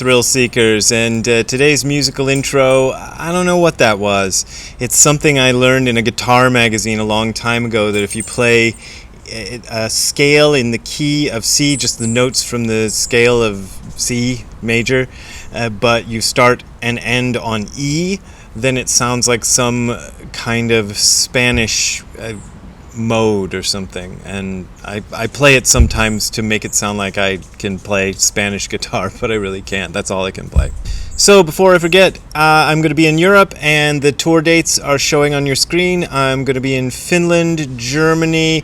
thrill seekers, and today's musical intro, I don't know what that was. It's something I learned in a guitar magazine a long time ago, that if you play a scale in the key of C, just the notes from the scale of C major, but you start and end on E, then it sounds like some kind of Spanish mode or something, and I play it sometimes to make it sound like I can play Spanish guitar, but I really can't. That's all I can play. So before I forget, I'm going to be in Europe, and the tour dates are showing on your screen. I'm going to be in Finland, Germany,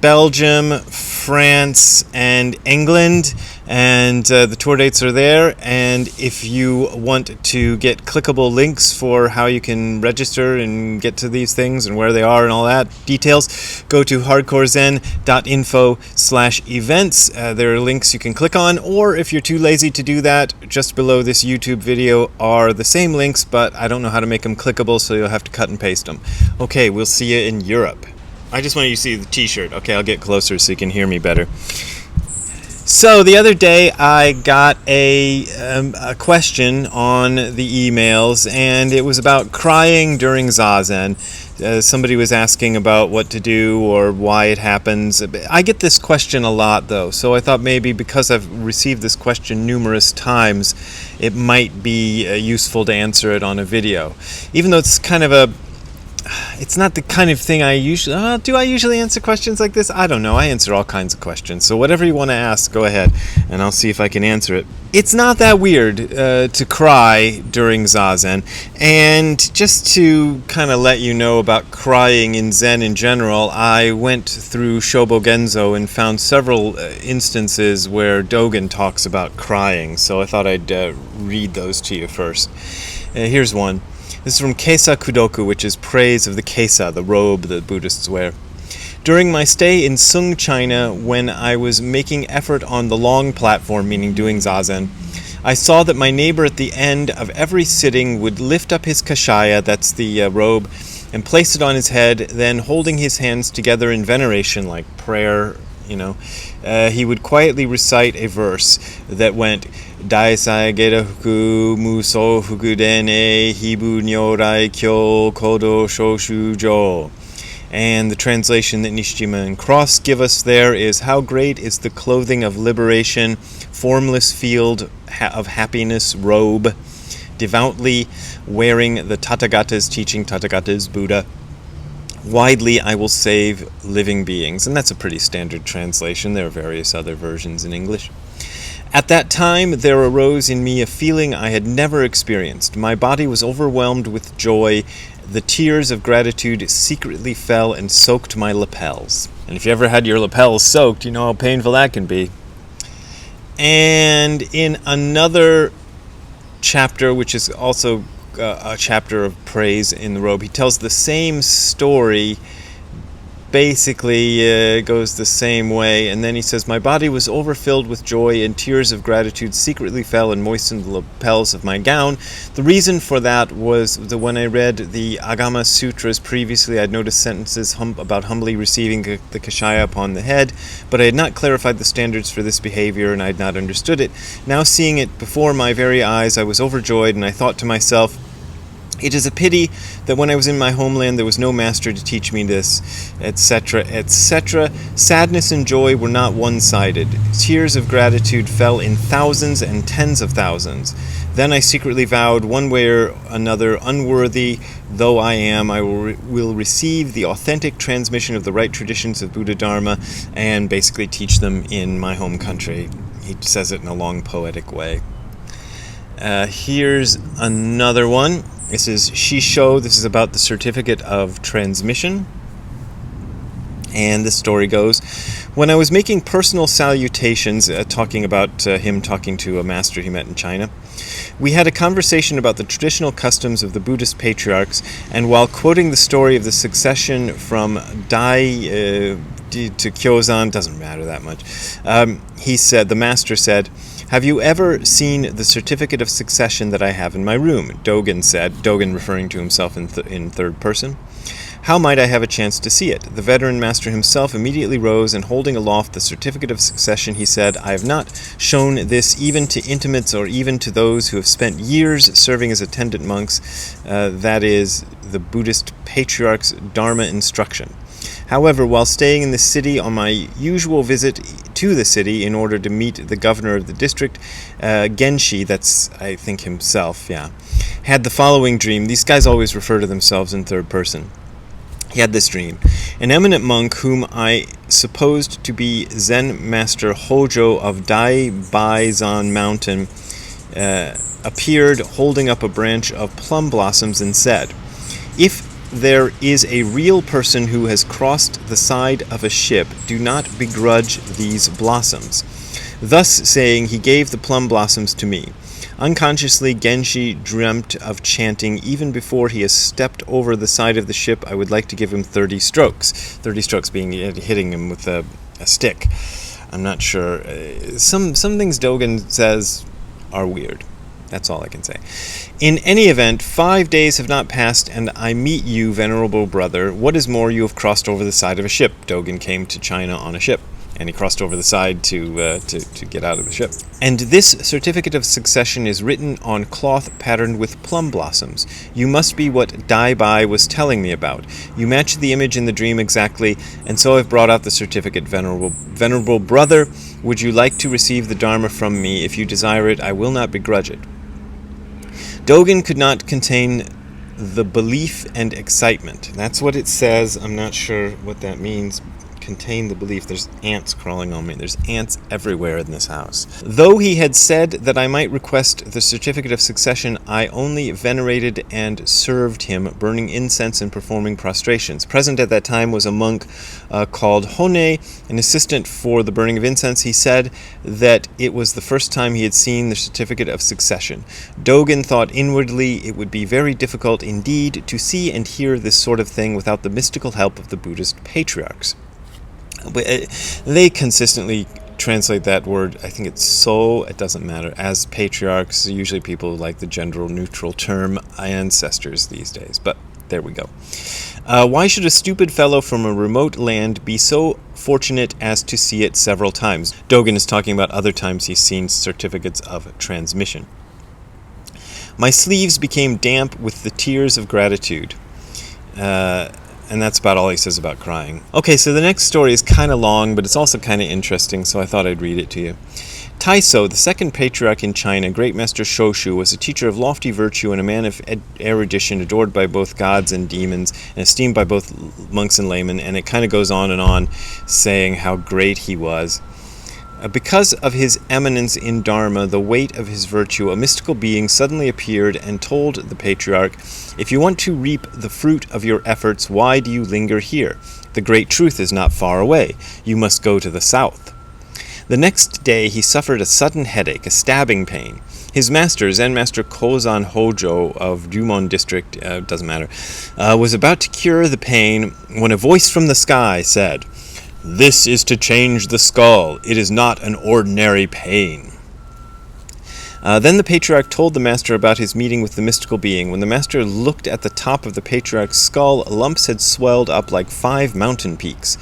Belgium, France, and England, and the tour dates are there. And if you want to get clickable links for how you can register and get to these things and where they are and all that details, go to hardcorezen.info/events. There are links you can click on, or if you're too lazy to do that, just below this YouTube video are the same links, but I don't know how to make them clickable, so you'll have to cut and paste them. Okay, we'll see you in Europe. I just want you to see the t-shirt. Okay, I'll get closer so you can hear me better. So the other day I got a question on the emails, and it was about crying during ZAZEN. Somebody was asking about what to do or why it happens. I get this question a lot, though, so I thought maybe because I've received this question numerous times, it might be useful to answer it on a video. Even though it's kind of it's not the kind of thing I usually... do I usually answer questions like this? I don't know. I answer all kinds of questions. So whatever you want to ask, go ahead, and I'll see if I can answer it. It's not that weird to cry during ZAZEN. And just to kind of let you know about crying in Zen in general, I went through Shobogenzo and found several instances where Dogen talks about crying. So I thought I'd read those to you first. Here's one. This is from Keisa Kudoku, which is praise of the Keisa, the robe that Buddhists wear. During my stay in Sung, China, when I was making effort on the long platform, meaning doing Zazen, I saw that my neighbor at the end of every sitting would lift up his kashaya, that's the robe, and place it on his head, then holding his hands together in veneration, like prayer, he would quietly recite a verse that went, Daisai geda fuku muso fukudene hibu nyorai kyo kodo shoshujo. And the translation that Nishijima and Cross give us there is, how great is the clothing of liberation, formless field of happiness robe, devoutly wearing the Tathagata's teaching, Tathagata's Buddha. Widely I will save living beings. And that's a pretty standard translation. There are various other versions in English. At that time, there arose in me a feeling I had never experienced. My body was overwhelmed with joy. The tears of gratitude secretly fell and soaked my lapels. And if you ever had your lapels soaked, you know how painful that can be. And in another chapter, which is also a chapter of praise in the robe, he tells the same story. Basically goes the same way, and then he says, my body was overfilled with joy, and tears of gratitude secretly fell and moistened the lapels of my gown. The reason for that was that when I read the Agama Sutras previously, I'd noticed sentences about humbly receiving the kashaya upon the head, but I had not clarified the standards for this behavior, and I had not understood it. Now seeing it before my very eyes, I was overjoyed, and I thought to myself, it is a pity that when I was in my homeland there was no master to teach me this, etc., etc. Sadness and joy were not one-sided. Tears of gratitude fell in thousands and tens of thousands. Then I secretly vowed, one way or another, unworthy though I am, I will receive the authentic transmission of the right traditions of Bodhidharma and basically teach them in my home country. He says it in a long poetic way. Here's another one. This is Shisho. This is about the certificate of transmission. And the story goes, when I was making personal salutations, talking about him talking to a master he met in China, we had a conversation about the traditional customs of the Buddhist patriarchs, and while quoting the story of the succession from Dai to Kyozan, doesn't matter that much, the master said, have you ever seen the certificate of succession that I have in my room? Dogen said, Dogen referring to himself in third person. How might I have a chance to see it? The veteran master himself immediately rose, and holding aloft the certificate of succession, he said, I have not shown this even to intimates or even to those who have spent years serving as attendant monks, that is, the Buddhist patriarch's Dharma instruction. However, while staying in the city on my usual visit to the city in order to meet the governor of the district, Genshi, that's, I think, himself, had the following dream. These guys always refer to themselves in third person. He had this dream. An eminent monk whom I supposed to be Zen Master Hojo of Daibaizan Mountain appeared holding up a branch of plum blossoms and said, If there is a real person who has crossed the side of a ship, do not begrudge these blossoms. Thus saying, he gave the plum blossoms to me. Unconsciously, Genshi dreamt of chanting, even before he has stepped over the side of the ship, I would like to give him 30 strokes. 30 strokes being hitting him with a stick. I'm not sure. Some things Dogen says are weird. That's all I can say. In any event, 5 days have not passed, and I meet you, venerable brother. What is more, you have crossed over the side of a ship. Dogen came to China on a ship, and he crossed over the side to get out of the ship. And this certificate of succession is written on cloth patterned with plum blossoms. You must be what Dai Bai was telling me about. You match the image in the dream exactly, and so I've brought out the certificate, venerable brother. Would you like to receive the Dharma from me? If you desire it, I will not begrudge it. Dogen could not contain the belief and excitement. That's what it says. I'm not sure what that means. Contain the belief. There's ants crawling on me. There's ants everywhere in this house. Though he had said that I might request the certificate of succession, I only venerated and served him, burning incense and performing prostrations. Present at that time was a monk called Hone, an assistant for the burning of incense. He said that it was the first time he had seen the certificate of succession. Dogen thought inwardly it would be very difficult indeed to see and hear this sort of thing without the mystical help of the Buddhist patriarchs. They consistently translate that word, I think it's so, it doesn't matter, as patriarchs. Usually people like the gender neutral term ancestors these days, but there we go. Why should a stupid fellow from a remote land be so fortunate as to see it several times? Dogen is talking about other times he's seen certificates of transmission. My sleeves became damp with the tears of gratitude. And that's about all he says about crying. Okay, so the next story is kind of long, but it's also kind of interesting, so I thought I'd read it to you. Taiso, the second patriarch in China, Great Master Shoshu, was a teacher of lofty virtue and a man of erudition, adored by both gods and demons, and esteemed by both monks and laymen, and it kind of goes on, saying how great he was. Because of his eminence in Dharma, the weight of his virtue, a mystical being suddenly appeared and told the patriarch, if you want to reap the fruit of your efforts, why do you linger here? The great truth is not far away. You must go to the south. The next day he suffered a sudden headache, a stabbing pain. His master, Zen Master Kozan Hojo of Jumon district, doesn't matter, was about to cure the pain when a voice from the sky said, This is to change the skull. It is not an ordinary pain. Then the patriarch told the master about his meeting with the mystical being. When the master looked at the top of the patriarch's skull, lumps had swelled up like 5 mountain peaks.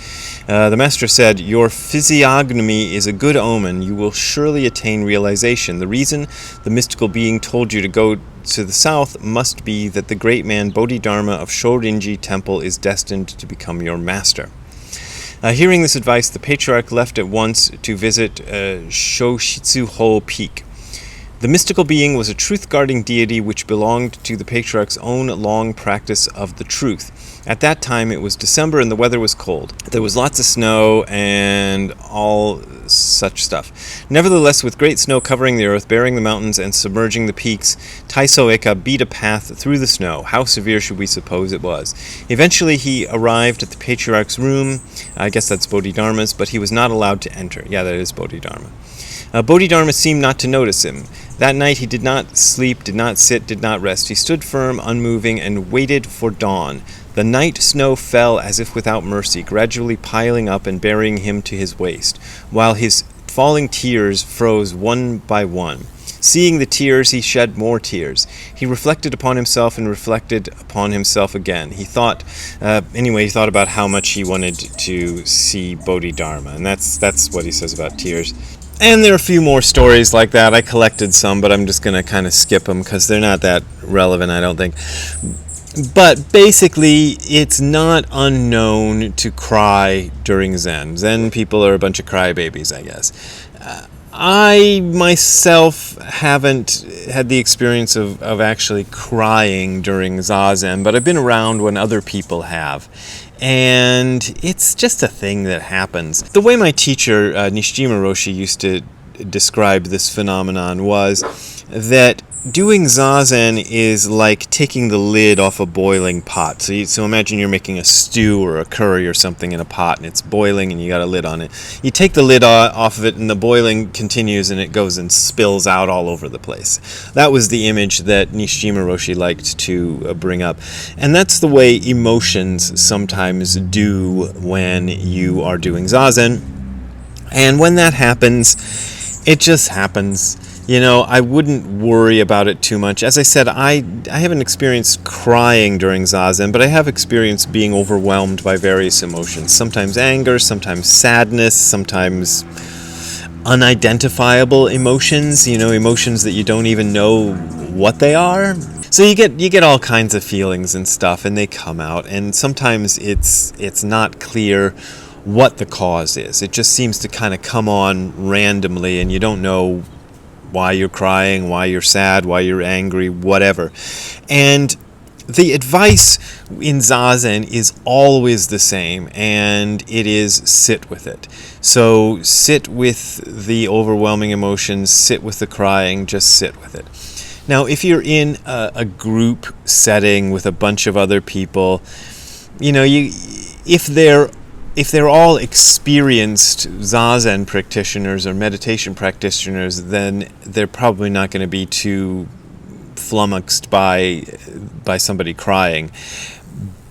The master said, Your physiognomy is a good omen. You will surely attain realization. The reason the mystical being told you to go to the south must be that the great man Bodhidharma of Shorinji Temple is destined to become your master. Hearing this advice, the patriarch left at once to visit Shoshitsu-ho Peak. The mystical being was a truth-guarding deity which belonged to the patriarch's own long practice of the truth. At that time, it was December and the weather was cold. There was lots of snow and all such stuff. Nevertheless, with great snow covering the earth, bearing the mountains, and submerging the peaks, Taiso Eka beat a path through the snow. How severe should we suppose it was? Eventually, he arrived at the patriarch's room. I guess that's Bodhidharma's, but he was not allowed to enter. Yeah, that is Bodhidharma. Bodhidharma seemed not to notice him. That night he did not sleep, did not sit, did not rest. He stood firm, unmoving, and waited for dawn. The night snow fell as if without mercy, gradually piling up and burying him to his waist, while his falling tears froze one by one. Seeing the tears, he shed more tears. He reflected upon himself and reflected upon himself again. He thought about how much he wanted to see Bodhidharma, and that's what he says about tears. And there are a few more stories like that. I collected some, but I'm just going to kind of skip them because they're not that relevant, I don't think. But basically, it's not unknown to cry during Zen. Zen people are a bunch of crybabies, I guess. I myself haven't had the experience of actually crying during Zazen, but I've been around when other people have. And it's just a thing that happens. The way my teacher, Nishijima Roshi, used to describe this phenomenon was that doing Zazen is like taking the lid off a boiling pot. So imagine you're making a stew or a curry or something in a pot and it's boiling and you got a lid on it. You take the lid off of it and the boiling continues and it goes and spills out all over the place. That was the image that Nishijima Roshi liked to bring up. And that's the way emotions sometimes do when you are doing Zazen. And when that happens, it just happens. You know, I wouldn't worry about it too much. As I said, I haven't experienced crying during Zazen, but I have experienced being overwhelmed by various emotions. Sometimes anger, sometimes sadness, sometimes unidentifiable emotions, you know, emotions that you don't even know what they are. So you get all kinds of feelings and stuff, and they come out, and sometimes it's not clear what the cause is. It just seems to kind of come on randomly, and you don't know why you're crying, why you're sad, why you're angry, whatever. And the advice in Zazen is always the same, and it is sit with it. So sit with the overwhelming emotions, sit with the crying, just sit with it. Now, if you're in a group setting with a bunch of other people, you know, if they're all experienced Zazen practitioners or meditation practitioners, then they're probably not going to be too flummoxed by somebody crying.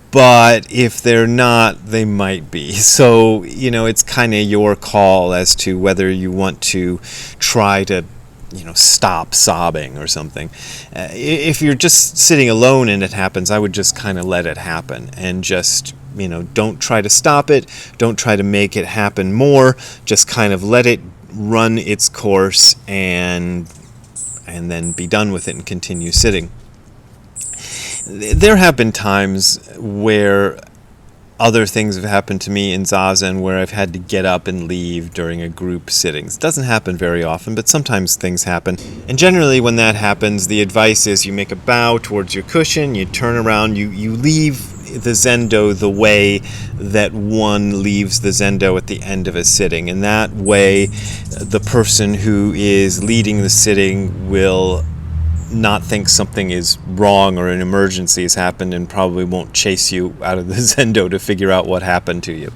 But if they're not, they might be. So, you know, it's kind of your call as to whether you want to try to, you know, stop sobbing or something. If you're just sitting alone and it happens, I would just kind of let it happen and just, you know, don't try to stop it, don't try to make it happen more, just kind of let it run its course and then be done with it and continue sitting. There have been times where other things have happened to me in Zazen where I've had to get up and leave during a group sitting. It doesn't happen very often, but sometimes things happen. And generally when that happens, the advice is you make a bow towards your cushion, you turn around, you leave the Zendo the way that one leaves the Zendo at the end of a sitting. And that way, the person who is leading the sitting will not think something is wrong or an emergency has happened and probably won't chase you out of the Zendo to figure out what happened to you.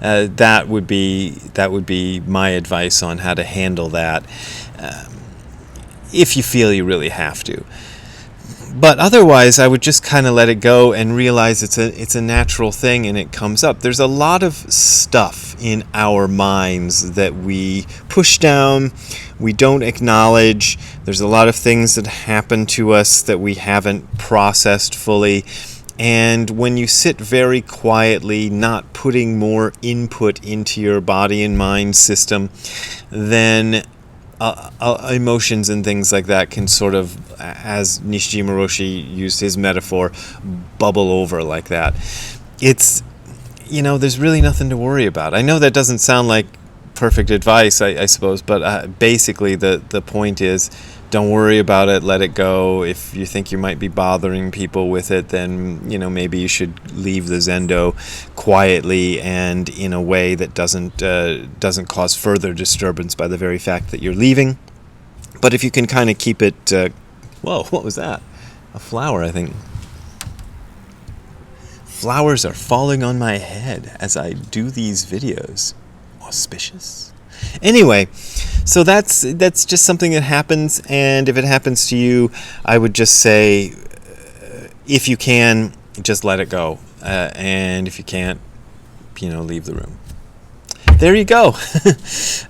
That would be my advice on how to handle that if you feel you really have to. But otherwise, I would just kind of let it go and realize it's a natural thing and it comes up. There's a lot of stuff in our minds that we push down, we don't acknowledge. There's a lot of things that happen to us that we haven't processed fully. And when you sit very quietly, not putting more input into your body and mind system, then emotions and things like that can sort of, as Nishijima Roshi used his metaphor, bubble over like that. It's, you know, there's really nothing to worry about. I know that doesn't sound like perfect advice, I suppose, but basically the point is, don't worry about it, let it go. If you think you might be bothering people with it, then, you know, maybe you should leave the Zendo quietly and in a way that doesn't cause further disturbance by the very fact that you're leaving. But if you can kind of keep it... whoa, what was that? A flower, I think. Flowers are falling on my head as I do these videos. Auspicious. Anyway, so that's just something that happens, and if it happens to you, I would just say, if you can, just let it go, and if you can't, you know, leave the room. there you go.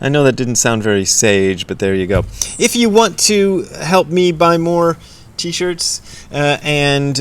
I know that didn't sound very sage, but there you go. If you want to help me buy more t-shirts and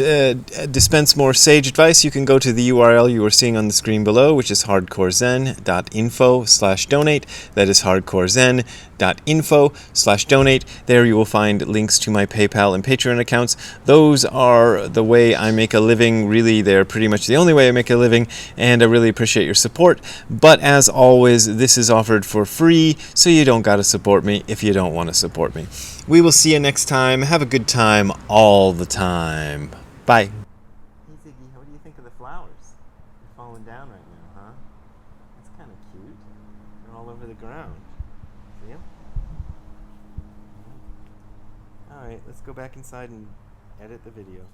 dispense more sage advice, you can go to the URL you are seeing on the screen below, which is hardcorezen.info/donate. That is hardcorezen.info/donate. There you will find links to my PayPal and Patreon accounts. Those are the way I make a living. Really, they're pretty much the only way I make a living, and I really appreciate your support. But as always, this is offered for free, so you don't gotta support me if you don't want to support me. We will see you next time. Have a good time all the time. Bye. Hey Ziggy, what do you think of the flowers? They're falling down right now, huh? That's kind of cute. They're all over the ground. See them? Alright, let's go back inside and edit the video.